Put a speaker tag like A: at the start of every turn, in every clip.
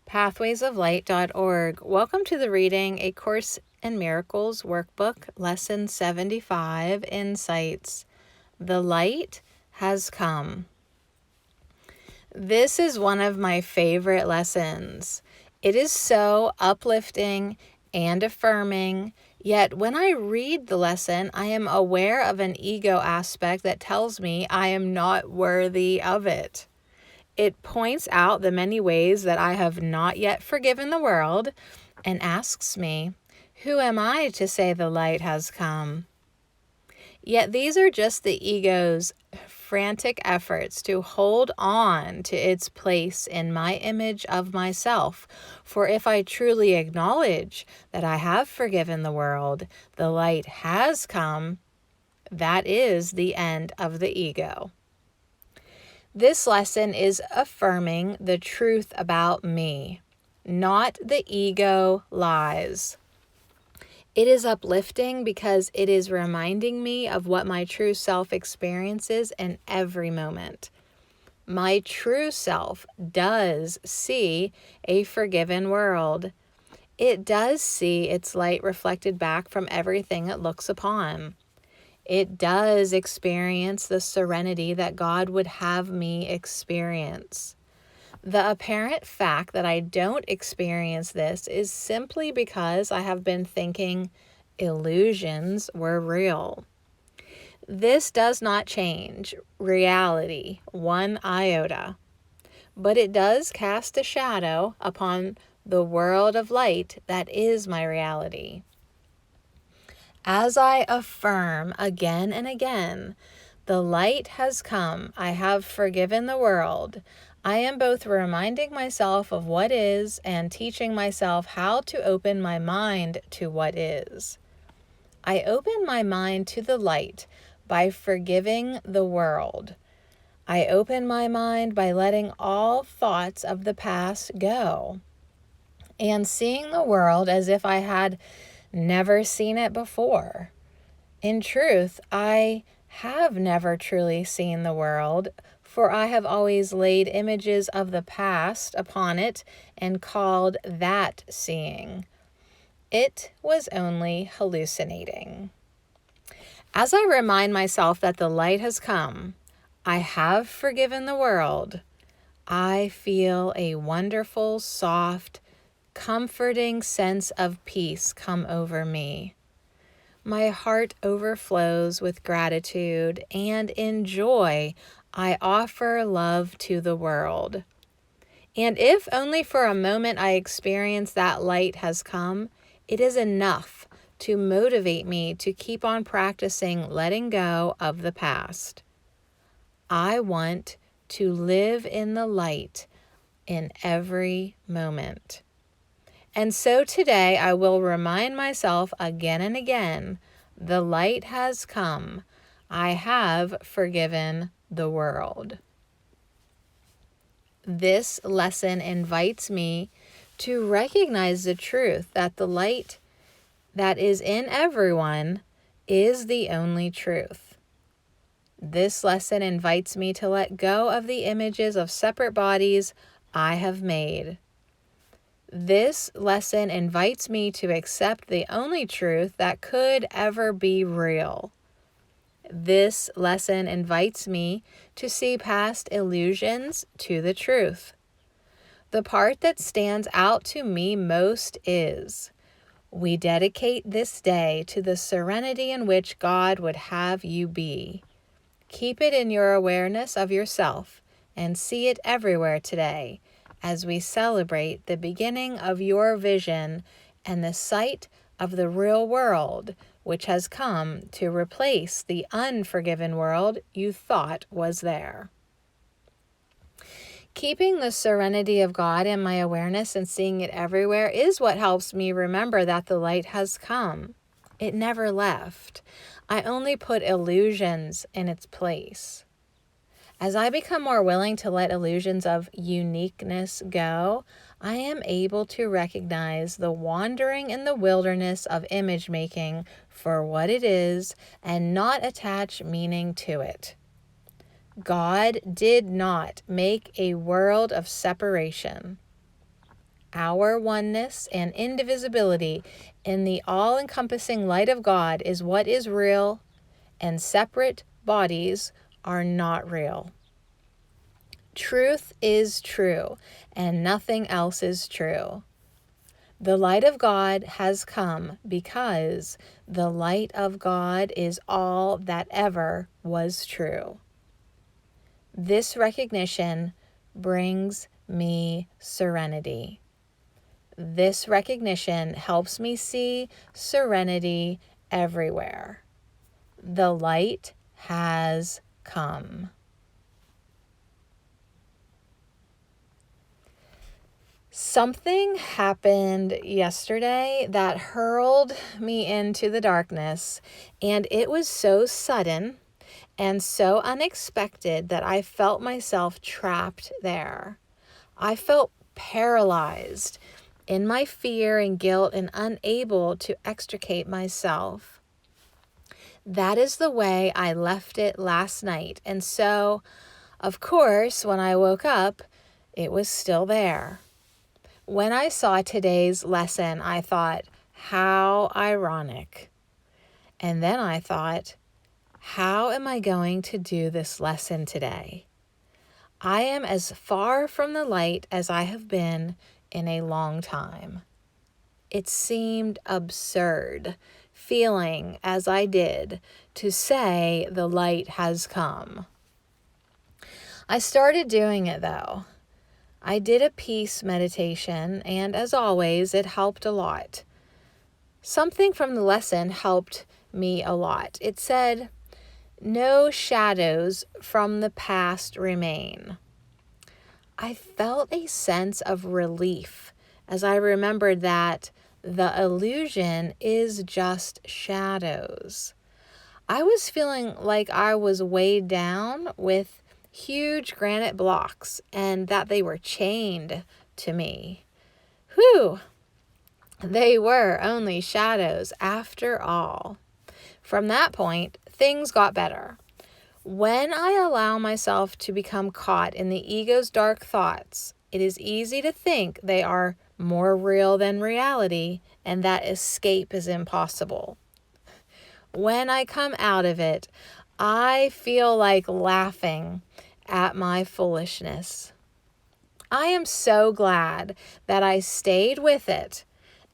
A: pathwaysoflight.org. Welcome to the reading A Course in Miracles Workbook, Lesson 75, Insights. The light has come. This is one of my favorite lessons. It is so uplifting and affirming, yet when I read the lesson, I am aware of an ego aspect that tells me I am not worthy of it. It points out the many ways that I have not yet forgiven the world and asks me, who am I to say the light has come? Yet these are just the ego's frantic efforts to hold on to its place in my image of myself. For if I truly acknowledge that I have forgiven the world, the light has come, that is the end of the ego. This lesson is affirming the truth about me, not the ego lies. It is uplifting because it is reminding me of what my true self experiences in every moment. My true self does see a forgiven world. It does see its light reflected back from everything it looks upon. It does experience the serenity that God would have me experience. The apparent fact that I don't experience this is simply because I have been thinking illusions were real. This does not change reality one iota, but it does cast a shadow upon the world of light that is my reality. As I affirm again and again, the light has come, I have forgiven the world, I am both reminding myself of what is and teaching myself how to open my mind to what is. I open my mind to the light by forgiving the world. I open my mind by letting all thoughts of the past go and seeing the world as if I had never seen it before. In truth, I have never truly seen the world, for I have always laid images of the past upon it and called that seeing. It was only hallucinating. As I remind myself that the light has come, I have forgiven the world, I feel a wonderful, soft, comforting sense of peace come over me. My heart overflows with gratitude, and in joy, I offer love to the world. And if only for a moment I experience that light has come, it is enough to motivate me to keep on practicing letting go of the past. I want to live in the light in every moment. And so today I will remind myself again and again, the light has come. I have forgiven the world. This lesson invites me to recognize the truth that the light that is in everyone is the only truth. This lesson invites me to let go of the images of separate bodies I have made. This lesson invites me to accept the only truth that could ever be real. This lesson invites me to see past illusions to the truth. The part that stands out to me most is, we dedicate this day to the serenity in which God would have you be. Keep it in your awareness of yourself and see it everywhere today, as we celebrate the beginning of your vision and the sight of the real world, which has come to replace the unforgiven world you thought was there. Keeping the serenity of God in my awareness and seeing it everywhere is what helps me remember that the light has come. It never left. I only put illusions in its place. As I become more willing to let illusions of uniqueness go, I am able to recognize the wandering in the wilderness of image making for what it is and not attach meaning to it. God did not make a world of separation. Our oneness and indivisibility in the all-encompassing light of God is what is real, and separate bodies are not real. Truth is true, and nothing else is true. The light of God has come because the light of God is all that ever was true. This recognition brings me serenity. This recognition helps me see serenity everywhere. The light has come. Something happened yesterday that hurled me into the darkness, and it was so sudden and so unexpected that I felt myself trapped there. I felt paralyzed in my fear and guilt and unable to extricate myself. That is the way I left it last night, and so, of course, when I woke up, it was still there. When I saw today's lesson, I thought, how ironic. And then I thought, how am I going to do this lesson today? I am as far from the light as I have been in a long time. It seemed absurd, feeling as I did, to say the light has come. I started doing it though. I did a peace meditation, and as always, it helped a lot. Something from the lesson helped me a lot. It said, "No shadows from the past remain." I felt a sense of relief as I remembered that the illusion is just shadows. I was feeling like I was weighed down with huge granite blocks and that they were chained to me. Whew! They were only shadows after all. From that point, things got better. When I allow myself to become caught in the ego's dark thoughts, it is easy to think they are more real than reality and that escape is impossible. When I come out of it, I feel like laughing at my foolishness. I am so glad that I stayed with it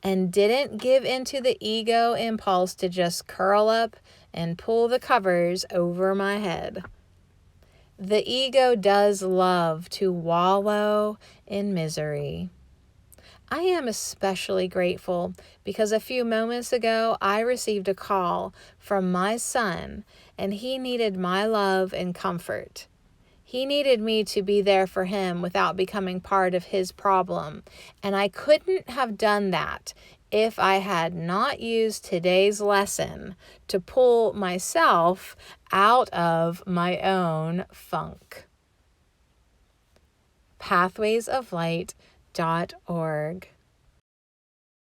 A: and didn't give into the ego impulse to just curl up and pull the covers over my head. The ego does love to wallow in misery. I am especially grateful because a few moments ago I received a call from my son, and he needed my love and comfort. He needed me to be there for him without becoming part of his problem, and I couldn't have done that if I had not used today's lesson to pull myself out of my own funk. pathwaysoflight.org